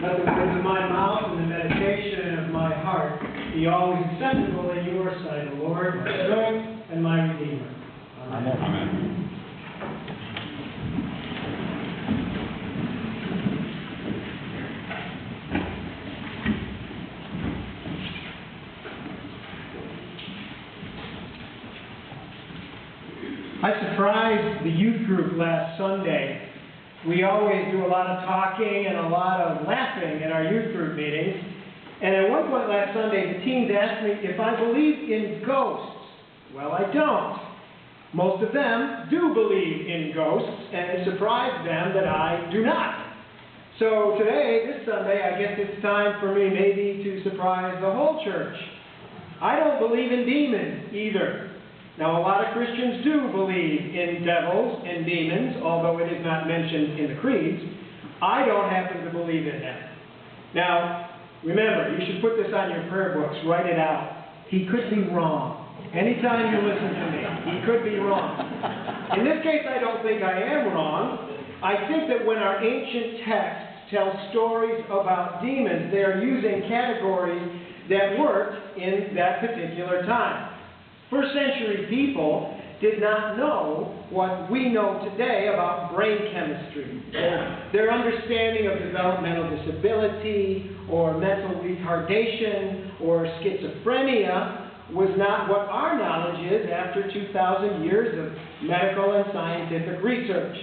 Let the words of my mouth and the meditation of my heart be always acceptable in your sight, O Lord, my strength and my Redeemer. Amen. Amen. I surprised the youth group last Sunday. We always do a lot of talking and a lot of laughing in our youth group meetings. And at one point last Sunday, the teens asked me if I believe in ghosts. Well, I don't. Most of them do believe in ghosts, and it surprised them that I do not. So today, this Sunday, I guess it's time for me maybe to surprise the whole church. I don't believe in demons either. Now, a lot of Christians do believe in devils and demons, although it is not mentioned in the creeds. I don't happen to believe in them. Now, remember, you should put this on your prayer books. Write it out. He could be wrong. Anytime you listen to me, he could be wrong. In this case, I don't think I am wrong. I think that when our ancient texts tell stories about demons, they are using categories that worked in that particular time. First century people did not know what we know today about brain chemistry. Their understanding of developmental disability or mental retardation or schizophrenia was not what our knowledge is after 2,000 years of medical and scientific research.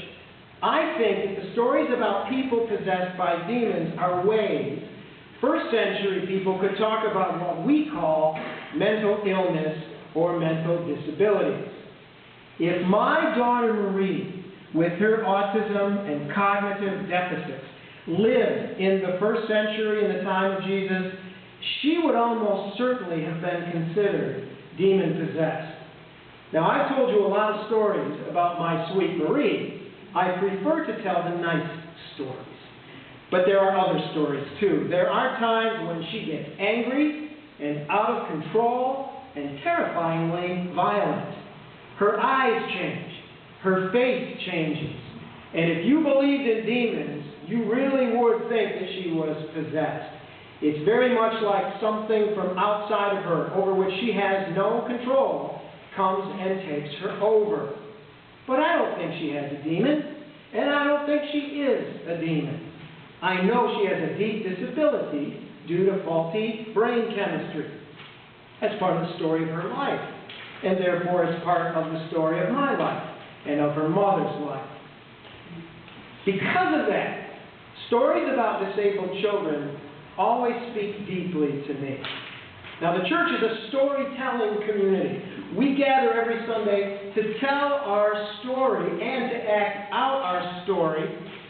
I think that the stories about people possessed by demons are ways first century people could talk about what we call mental illness or mental disabilities. If my daughter Marie, with her autism and cognitive deficits, lived in the first century in the time of Jesus, she would almost certainly have been considered demon-possessed. Now, I've told you a lot of stories about my sweet Marie. I prefer to tell the nice stories. But there are other stories, too. There are times when she gets angry and out of control and terrifyingly violent. Her eyes change. Her face changes. And if you believed in demons, you really would think that she was possessed. It's very much like something from outside of her, over which she has no control, comes and takes her over. But I don't think she has a demon, and I don't think she is a demon. I know she has a deep disability due to faulty brain chemistry. That's part of the story of her life, and therefore it's part of the story of my life and of her mother's life. Because of that, stories about disabled children always speak deeply to me. Now, the church is a storytelling community. We gather every Sunday to tell our story and to act out our story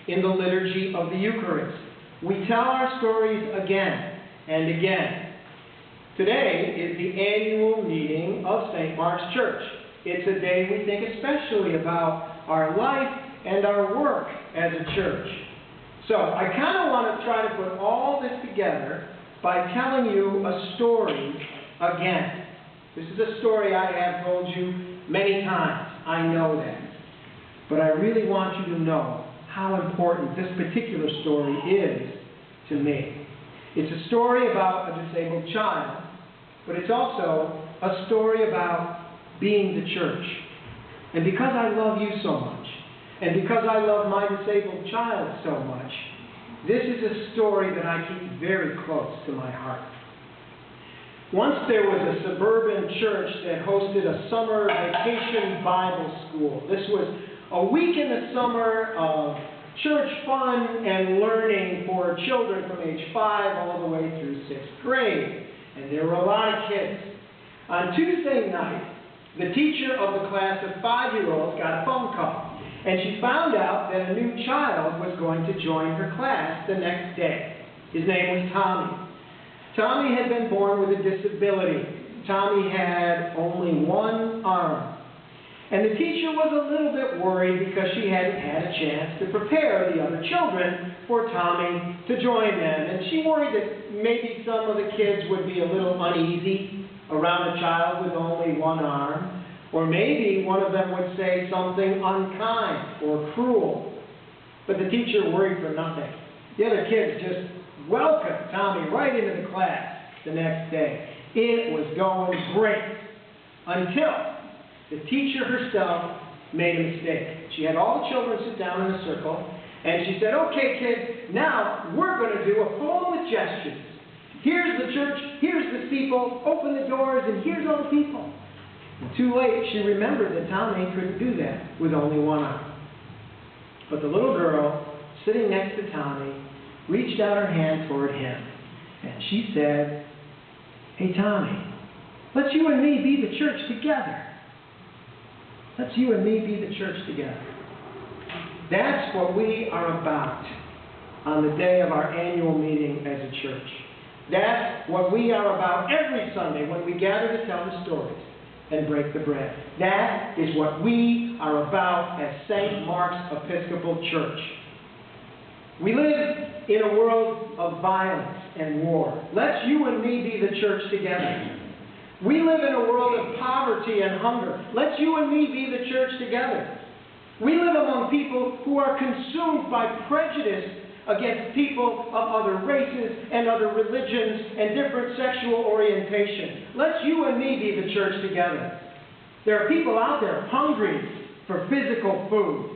in the liturgy of the Eucharist. We tell our stories again and again. Today is the annual meeting of St. Mark's Church. It's a day we think especially about our life and our work as a church. So I kind of want to try to put all this together by telling you a story again. This is a story I have told you many times. I know that. But I really want you to know how important this particular story is to me. It's a story about a disabled child, but it's also a story about being the church. And because I love you so much, and because I love my disabled child so much, this is a story that I keep very close to my heart. Once there was a suburban church that hosted a summer vacation Bible school. This was a week in the summer of church fun and learning for children from age 5 all the way through 6th grade. And there were a lot of kids. On Tuesday night, the teacher of the class of 5-year-olds got a phone call, and she found out that a new child was going to join her class the next day. His name was Tommy. Tommy had been born with a disability. Tommy had only one arm. And the teacher was a little bit worried because she hadn't had a chance to prepare the other children for Tommy to join them. And she worried that maybe some of the kids would be a little uneasy around a child with only one arm. Or maybe one of them would say something unkind or cruel. But the teacher worried for nothing. The other kids just welcomed Tommy right into the class the next day. It was going great until the teacher herself made a mistake. She had all the children sit down in a circle, and she said, "Okay, kids, now we're going to do a poem with gestures. Here's the church, here's the steeple, open the doors, and here's all the people." And too late, she remembered that Tommy couldn't do that with only one arm. But the little girl sitting next to Tommy reached out her hand toward him, and she said, "Hey, Tommy, let's you and me be the church together. Let's you and me be the church together." That's what we are about on the day of our annual meeting as a church. That's what we are about every Sunday when we gather to tell the stories and break the bread. That is what we are about as St. Mark's Episcopal Church. We live in a world of violence and war. Let's you and me be the church together. We live in a world of poverty and hunger. Let's you and me be the church together. We live among people who are consumed by prejudice against people of other races and other religions and different sexual orientation. Let's you and me be the church together. There are people out there hungry for physical food.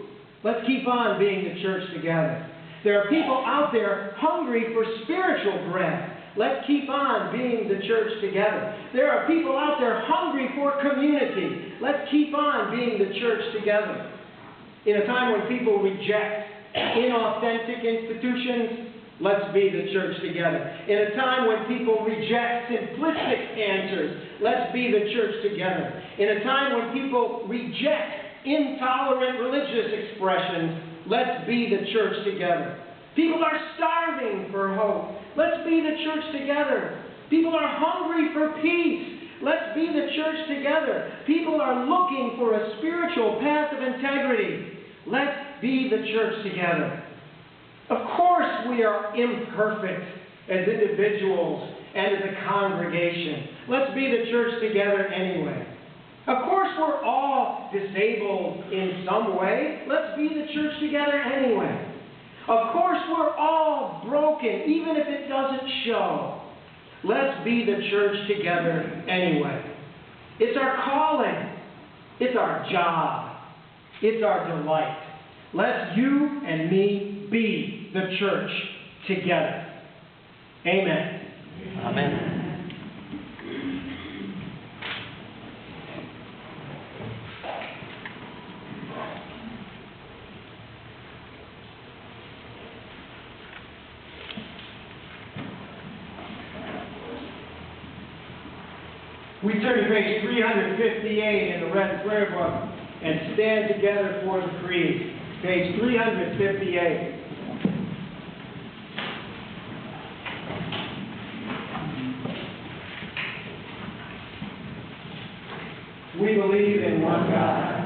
Let's keep on being the church together. There are people out there hungry for spiritual bread. Let's keep on being the church together. There are people out there hungry for community. Let's keep on being the church together. In a time when people reject inauthentic institutions, let's be the church together. In a time when people reject simplistic answers, let's be the church together. In a time when people reject intolerant religious expressions, let's be the church together. People are starving for hope. Let's be the church together. People are hungry for peace. Let's be the church together. People are looking for a spiritual path of integrity. Let's be the church together. Of course, we are imperfect as individuals and as a congregation. Let's be the church together anyway. Of course, we're all disabled in some way. Let's be the church together anyway. Of course, we're all broken, even if it doesn't show. Let's be the church together anyway. It's our calling. It's our job. It's our delight. Let's you and me be the church together. Amen. Amen. We turn to page 358 in the Red Prayer Book and stand together for the Creed. Page 358. We believe in one God,